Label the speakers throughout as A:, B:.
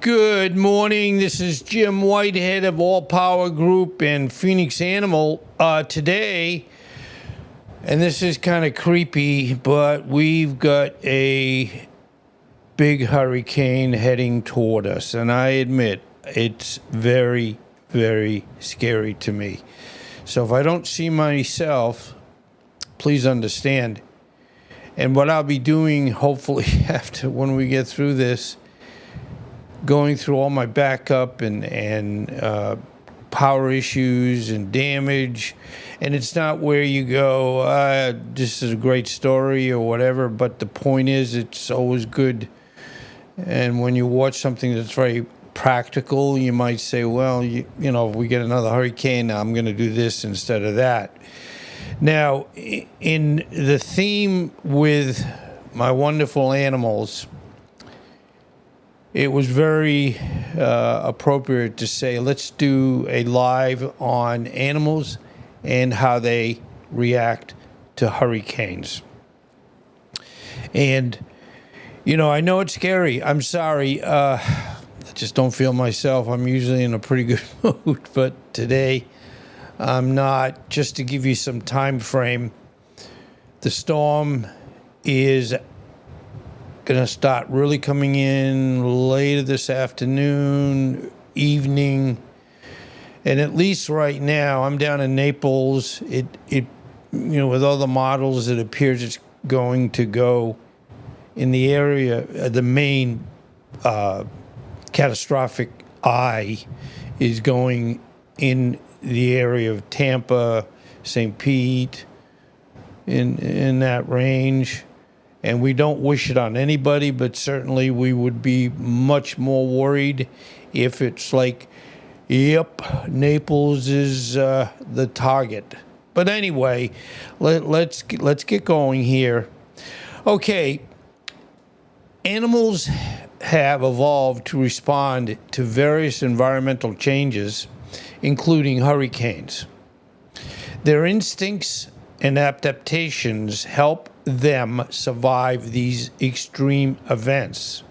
A: Good morning. This is Jim Whitehead of All Power Group and Phoenix Animal. Today, and this is kind of creepy, but we've got a big hurricane heading toward us. And I admit, it's very, very scary to me. So if I don't see myself, please understand. And what I'll be doing, hopefully, after when we get through this, going through all my backup and power issues and damage. And it's not where you go, this is a great story or whatever, but the point is it's always good. And when you watch something that's very practical, you might say, well, you know, if we get another hurricane, I'm going to do this instead of that. Now, in the theme with my wonderful animals, it was very appropriate to say, let's do a live on animals and how they react to hurricanes. And, you know, I know it's scary. I'm sorry. I just don't feel myself. I'm usually in a pretty good mood, but today I'm not. Just to give you some time frame, the storm is going to start really coming in later this afternoon, evening. And at least right now, I'm down in Naples. It you know, with all the models, it appears it's going to go in the area, the main catastrophic eye is going in the area of Tampa, St. Pete, in that range. And we don't wish it on anybody, but certainly we would be much more worried if it's like, yep, Naples is the target. But anyway, let's get going here. Okay, animals have evolved to respond to various environmental changes, including hurricanes. Their instincts and adaptations help them survive these extreme events.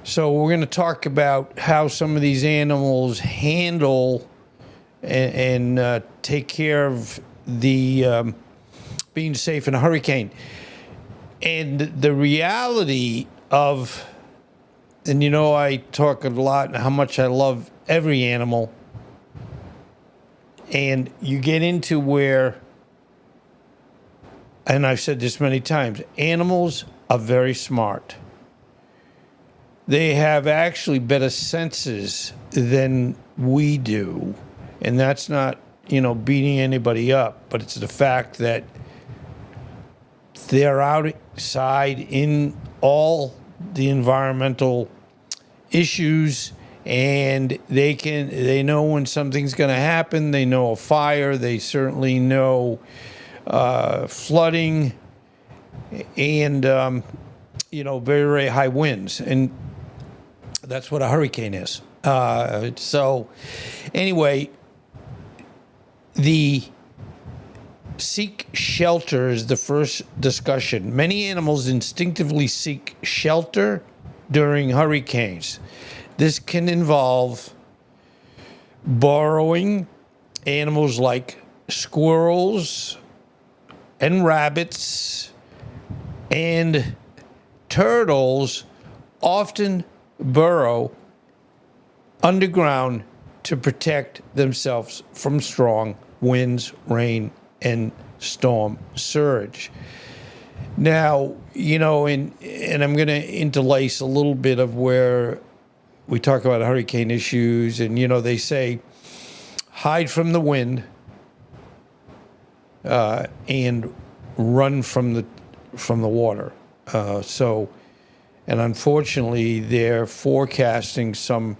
A: So we're going to talk about how some of these animals handle and take care of the being safe in a hurricane. And the reality of, and you know, I talk a lot how much I love every animal, and you get into where, and I've said this many times, animals are very smart. They have actually better senses than we do. And that's not, you know, beating anybody up, but it's the fact that they're outside in all the environmental issues, and they know when something's going to happen. They know a fire. They certainly know flooding and, you know, very, very high winds. And that's what a hurricane is. So anyway, the seek shelter is the first discussion. Many animals instinctively seek shelter during hurricanes. This can involve burrowing. Animals like squirrels and rabbits and turtles often burrow underground to protect themselves from strong winds, rain, and storm surge. Now, you know, and I'm going to interlace a little bit of where we talk about hurricane issues, and, you know, they say hide from the wind and run from the water. And unfortunately, they're forecasting some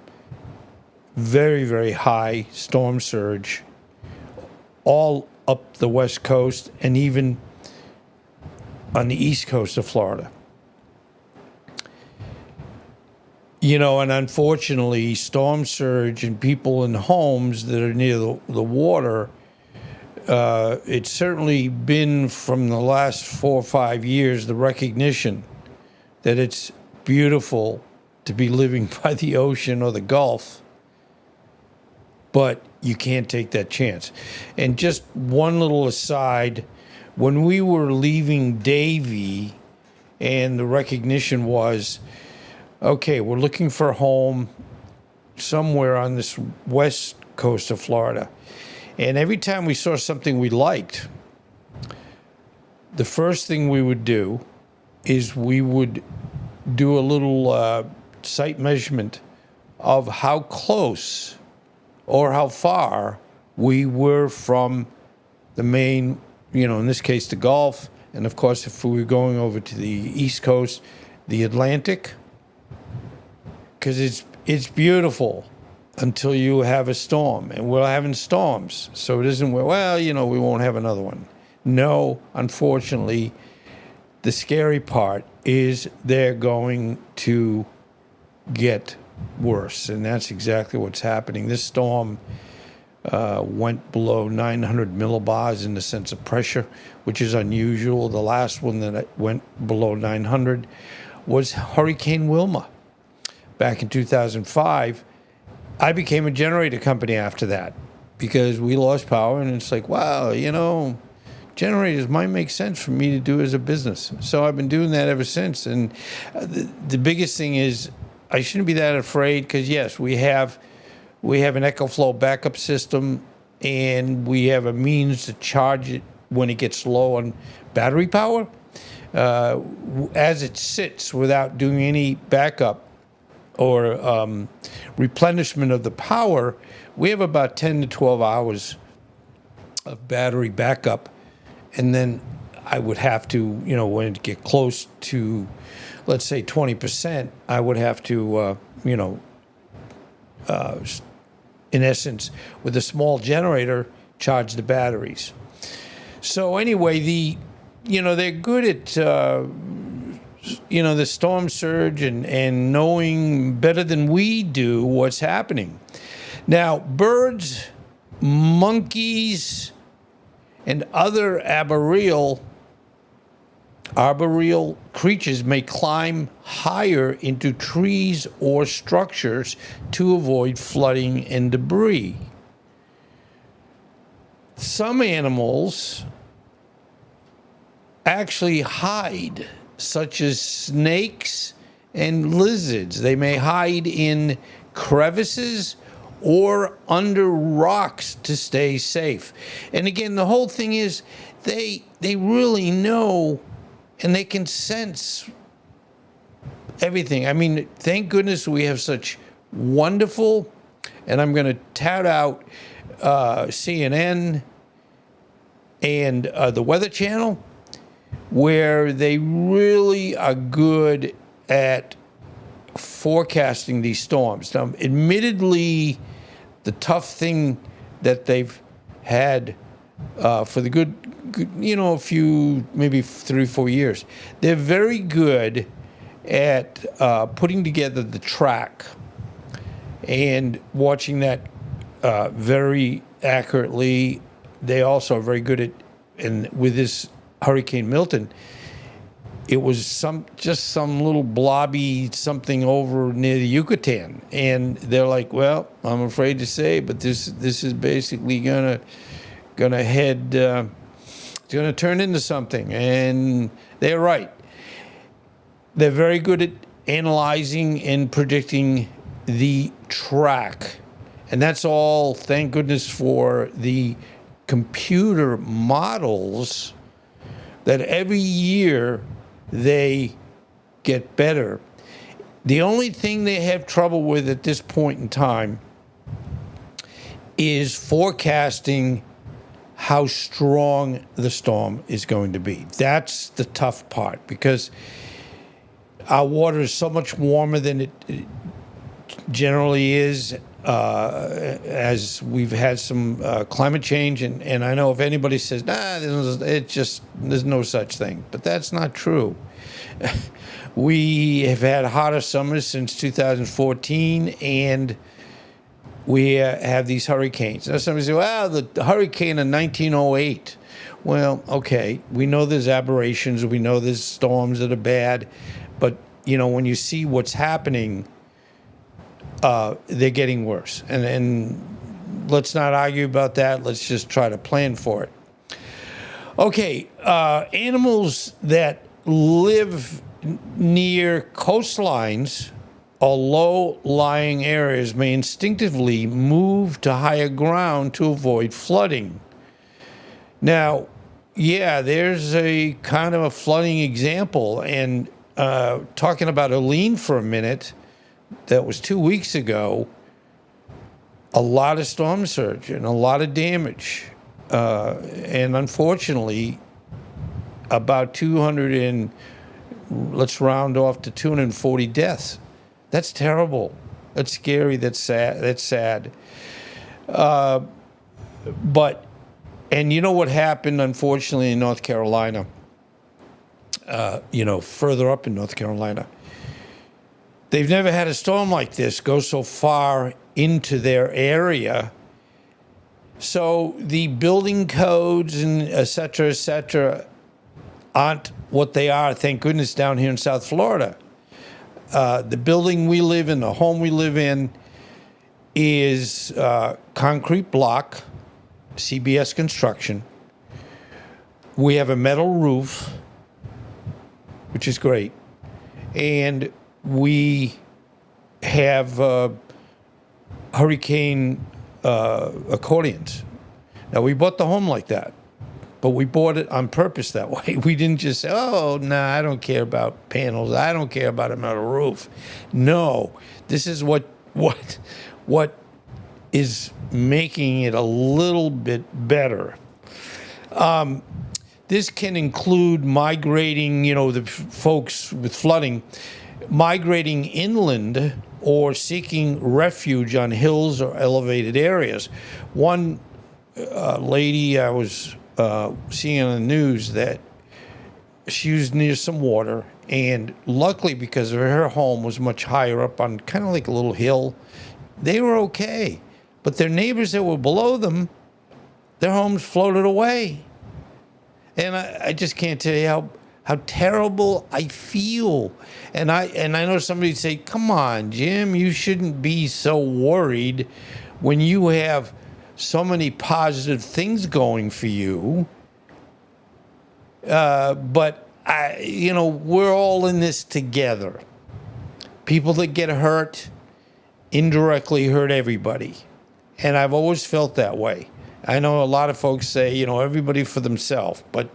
A: very, very high storm surge all up the West Coast and even on the East Coast of Florida. You know, and unfortunately, storm surge and people in homes that are near the water, it's certainly been from the last 4 or 5 years, the recognition that it's beautiful to be living by the ocean or the Gulf, but you can't take that chance. And just one little aside, when we were leaving Davie, and the recognition was, okay, we're looking for a home somewhere on this west coast of Florida. And every time we saw something we liked, the first thing we would do is we would do a little site measurement of how close or how far we were from the main, in this case, the Gulf. And of course, if we were going over to the East Coast, the Atlantic, because it's beautiful until you have a storm, and we're having storms. So it isn't, well, we won't have another one. No, unfortunately, the scary part is they're going to get worse, and that's exactly what's happening. This storm went below 900 millibars in the sense of pressure, which is unusual. The last one that went below 900 was Hurricane Wilma back in 2005. I became a generator company after that because we lost power, and it's like, wow, generators might make sense for me to do as a business. So I've been doing that ever since. And the biggest thing is I shouldn't be that afraid because, yes, we have an EcoFlow backup system, and we have a means to charge it when it gets low on battery power. As it sits without doing any backup or replenishment of the power, we have about 10 to 12 hours of battery backup. And then I would have to, when it get close to, let's say 20%, I would have to, in essence, with a small generator, charge the batteries. So anyway, they're good at, the storm surge and knowing better than we do what's happening. Now, birds, monkeys, and other arboreal creatures may climb higher into trees or structures to avoid flooding and debris. Some animals actually hide, such as snakes and lizards. They may hide in crevices or under rocks to stay safe. And again, the whole thing is they really know and they can sense everything. I mean, thank goodness we have such wonderful, and I'm going to tout out CNN and the Weather Channel, where they really are good at forecasting these storms. Now, admittedly, the tough thing that they've had for the good, a few, maybe 3-4 years, they're very good at putting together the track and watching that very accurately. They also are very good at, and with this Hurricane Milton, it was some little blobby something over near the Yucatan, and they're like, well, I'm afraid to say, but this is basically gonna head, it's gonna turn into something, and they're right. They're very good at analyzing and predicting the track, and that's all. Thank goodness for the computer models that every year they get better. The only thing they have trouble with at this point in time is forecasting how strong the storm is going to be. That's the tough part, because our water is so much warmer than it generally is, as we've had some climate change, and I know if anybody says, there's no such thing, but that's not true. We have had hotter summers since 2014, and we have these hurricanes. Now somebody says, well, the hurricane in 1908. Well, okay, we know there's aberrations, we know there's storms that are bad, but when you see what's happening they're getting worse. And let's not argue about that. Let's just try to plan for it. Okay, animals that live near coastlines or low-lying areas may instinctively move to higher ground to avoid flooding. Now, yeah, there's a kind of a flooding example. And talking about Helene for a minute, that was 2 weeks ago, a lot of storm surge and a lot of damage. And unfortunately, about 200 and let's round off to 240 deaths. That's terrible. That's scary. That's sad. That's sad. But, and you know what happened, unfortunately, in North Carolina, further up in North Carolina. They've never had a storm like this go so far into their area. So the building codes and et cetera, aren't what they are, thank goodness, down here in South Florida. The building we live in, the home we live in, is concrete block, CBS construction. We have a metal roof, which is great. And we have hurricane accordions. Now, we bought the home like that, but we bought it on purpose that way. We didn't just say, oh, nah, I don't care about panels. I don't care about a metal roof. No, this is what is making it a little bit better. This can include migrating, the folks with flooding, migrating inland or seeking refuge on hills or elevated areas. One lady I was seeing on the news that she was near some water, and luckily, because her home was much higher up on kind of like a little hill, they were okay. But their neighbors that were below them, their homes floated away. And I just can't tell you how terrible I feel. And I know somebody'd say, come on, Jim, you shouldn't be so worried when you have so many positive things going for you. But we're all in this together. People that get hurt indirectly hurt everybody. And I've always felt that way. I know a lot of folks say, everybody for themselves, but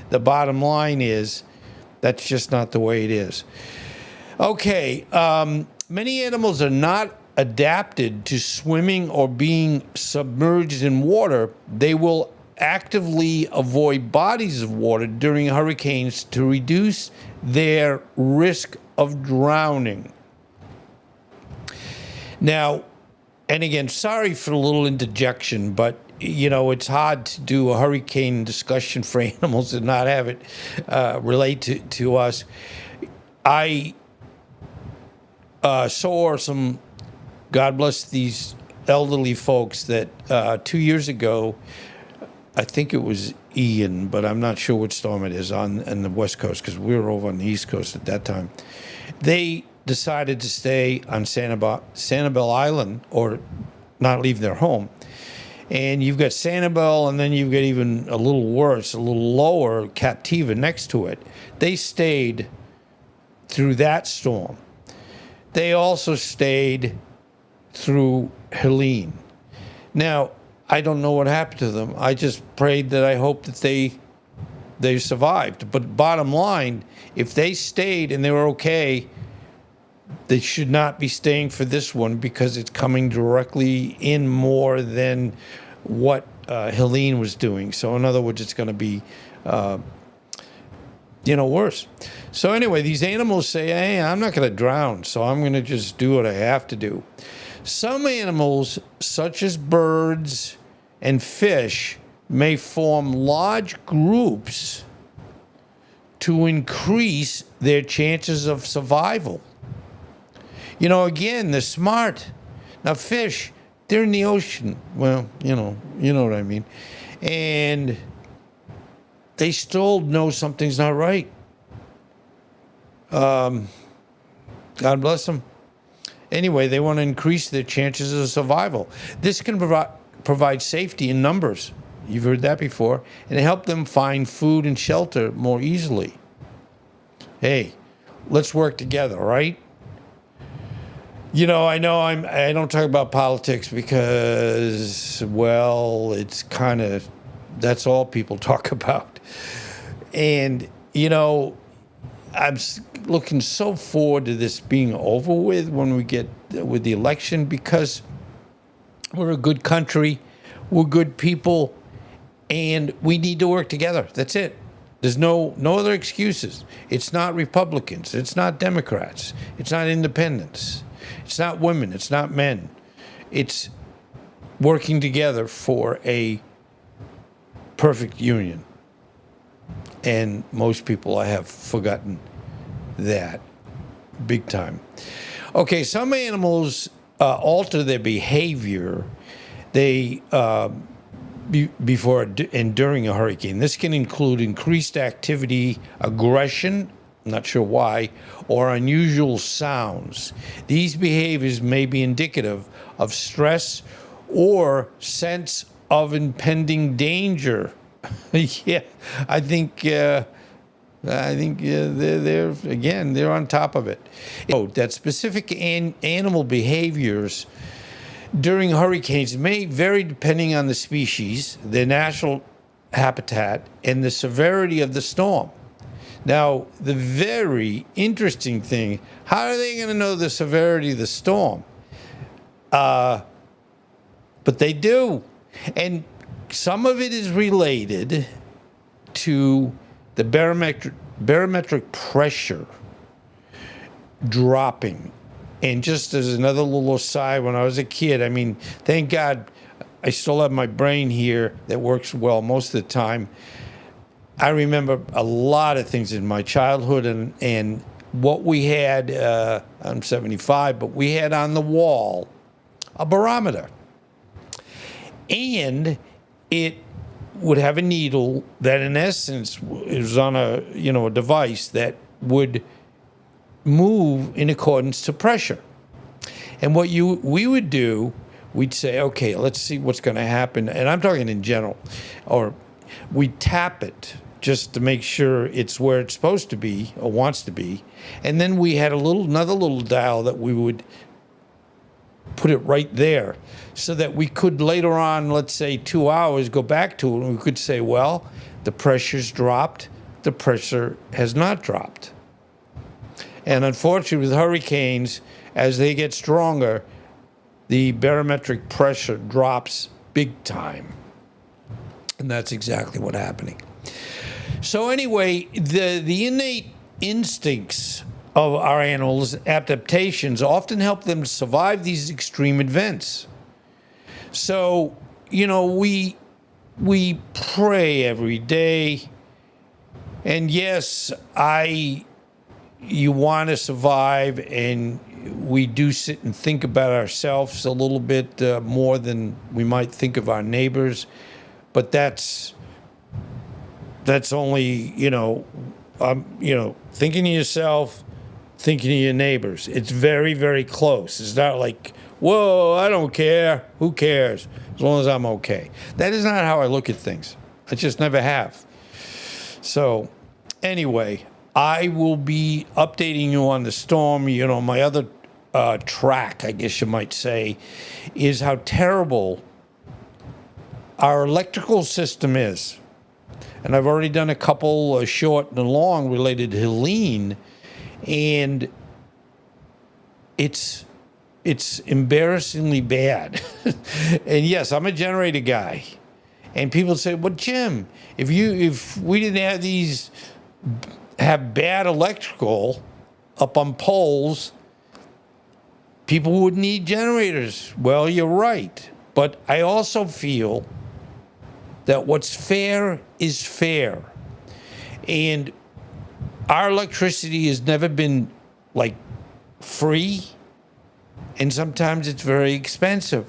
A: the bottom line is that's just not the way it is. Okay, many animals are not adapted to swimming or being submerged in water. They will actively avoid bodies of water during hurricanes to reduce their risk of drowning. Now, and again, sorry for the little interjection, but it's hard to do a hurricane discussion for animals and not have it relate to us. I saw some, God bless these elderly folks, that 2 years ago, I think it was Ian, but I'm not sure what storm it is on the West Coast, because we were over on the East Coast at that time. They decided to stay on Sanibel Island, or not leave their home. And you've got Sanibel, and then you've got even a little worse, a little lower, Captiva next to it. They stayed through that storm. They also stayed through Helene. Now, I don't know what happened to them. I just prayed that I hope that they survived. But bottom line, if they stayed and they were okay, they should not be staying for this one, because it's coming directly in more than what Helene was doing. So in other words, it's going to be, worse. So anyway, these animals say, hey, I'm not going to drown, so I'm going to just do what I have to do. Some animals, such as birds and fish, may form large groups to increase their chances of survival. Again, they're smart. Now, fish, they're in the ocean. Well, you know what I mean. And they still know something's not right. God bless them. Anyway, they want to increase their chances of survival. This can provide safety in numbers. You've heard that before. And help them find food and shelter more easily. Hey, let's work together, right? You know I don't talk about politics because, well, it's kind of, that's all people talk about. And, I'm looking so forward to this being over with when we get with the election, because we're a good country, we're good people, and we need to work together. That's it. There's no other excuses. It's not Republicans. It's not Democrats. It's not independents. It's not women. It's not men. It's working together for a perfect union. And most people, I have forgotten that big time. Okay, some animals alter their behavior before and during a hurricane. This can include increased activity, aggression, I'm not sure why, or unusual sounds. These behaviors may be indicative of stress or sense of impending danger. Yeah, I think they're on top of it. That specific animal behaviors during hurricanes may vary depending on the species, their natural habitat, and the severity of the storm. Now, the very interesting thing, how are they going to know the severity of the storm? But they do. And some of it is related to the barometric pressure dropping. And just as another little aside, when I was a kid, I mean, thank God I still have my brain here that works well most of the time. I remember a lot of things in my childhood, and what we had, I'm 75, but we had on the wall a barometer. And it would have a needle that, in essence, is on a device that would move in accordance to pressure. And what we would do, we'd say, okay, let's see what's going to happen. And I'm talking in general. Or we'd tap it just to make sure it's where it's supposed to be or wants to be. And then we had another little dial that we would put it right there so that we could later on, let's say 2 hours, go back to it and we could say, well, the pressure's dropped, the pressure has not dropped. And unfortunately with hurricanes, as they get stronger, the barometric pressure drops big time. And that's exactly what's happening. So anyway, the innate instincts of our animals' adaptations often help them survive these extreme events. So, we pray every day. And yes, you want to survive, and we do sit and think about ourselves a little bit more than we might think of our neighbors. But that's only, thinking of yourself, thinking of your neighbors. It's very, very close. It's not like, whoa, I don't care. Who cares? As long as I'm okay. That is not how I look at things. I just never have. So anyway, I will be updating you on the storm. My other track, I guess you might say, is how terrible our electrical system is. And I've already done a couple short and long related to Helene, and it's embarrassingly bad. And yes, I'm a generator guy. And people say, well, Jim, if we didn't have bad electrical up on poles, people would need generators. Well, you're right. But I also feel that what's fair is fair. And our electricity has never been like free, and sometimes it's very expensive.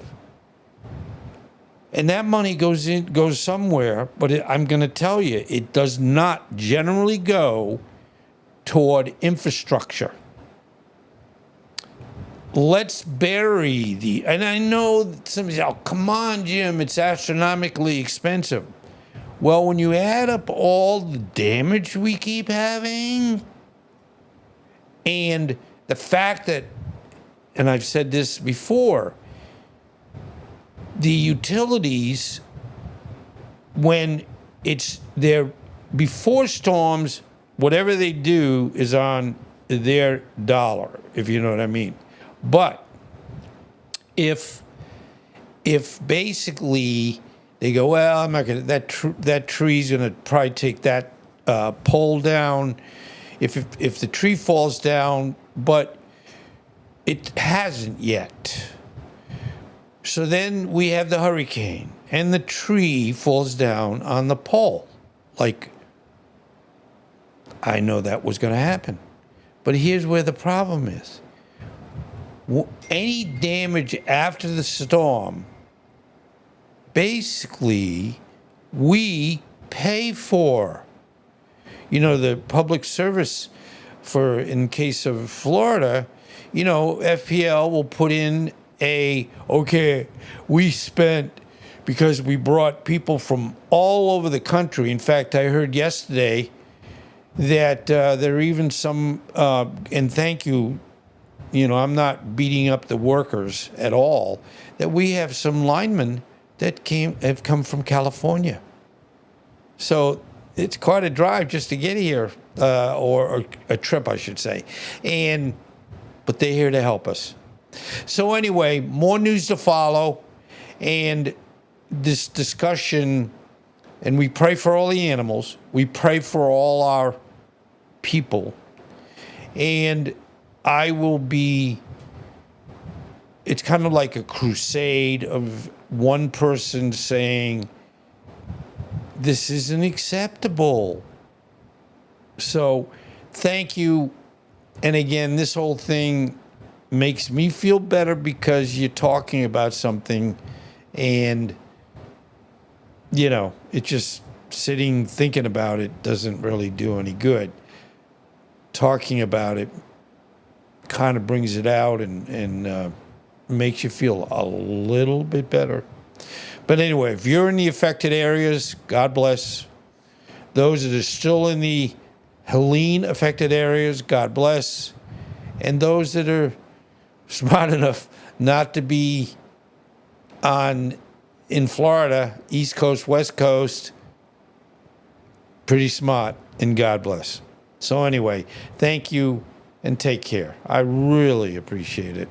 A: And that money goes somewhere, but I'm going to tell you, it does not generally go toward infrastructure. let's bury the, and I know that somebody says, oh, come on, Jim, it's astronomically expensive. Well, when you add up all the damage we keep having, and the fact that, and I've said this before, the utilities, when they're before storms, whatever they do is on their dollar, if you know what I mean. But if basically they go, well, I'm not gonna, that tree's gonna probably take that pole down, if the tree falls down, but it hasn't yet. So then we have the hurricane, and the tree falls down on the pole. Like, I know that was going to happen. But here's where the problem is. Any damage after the storm, basically, we pay for. You know, the public service for, in case of Florida, you know, FPL will put in okay, we spent, because we brought people from all over the country. In fact, I heard yesterday that there are even some, and thank you, you know, I'm not beating up the workers at all, that we have some linemen that have come from California. So it's quite a drive just to get here, or a trip, I should say. But they're here to help us. So anyway, more news to follow, and this discussion, and we pray for all the animals. We pray for all our people. And it's kind of like a crusade of one person saying, this isn't acceptable. So thank you. And again, this whole thing makes me feel better because you're talking about something, and, you know, it just thinking about it doesn't really do any good. Talking about it kind of brings it out and makes you feel a little bit better. But anyway, if you're in the affected areas, God bless. Those that are still in the Helene affected areas, God bless. And those that are smart enough not to be in Florida, East Coast, West Coast, pretty smart, and God bless. So anyway, thank you and take care. I really appreciate it.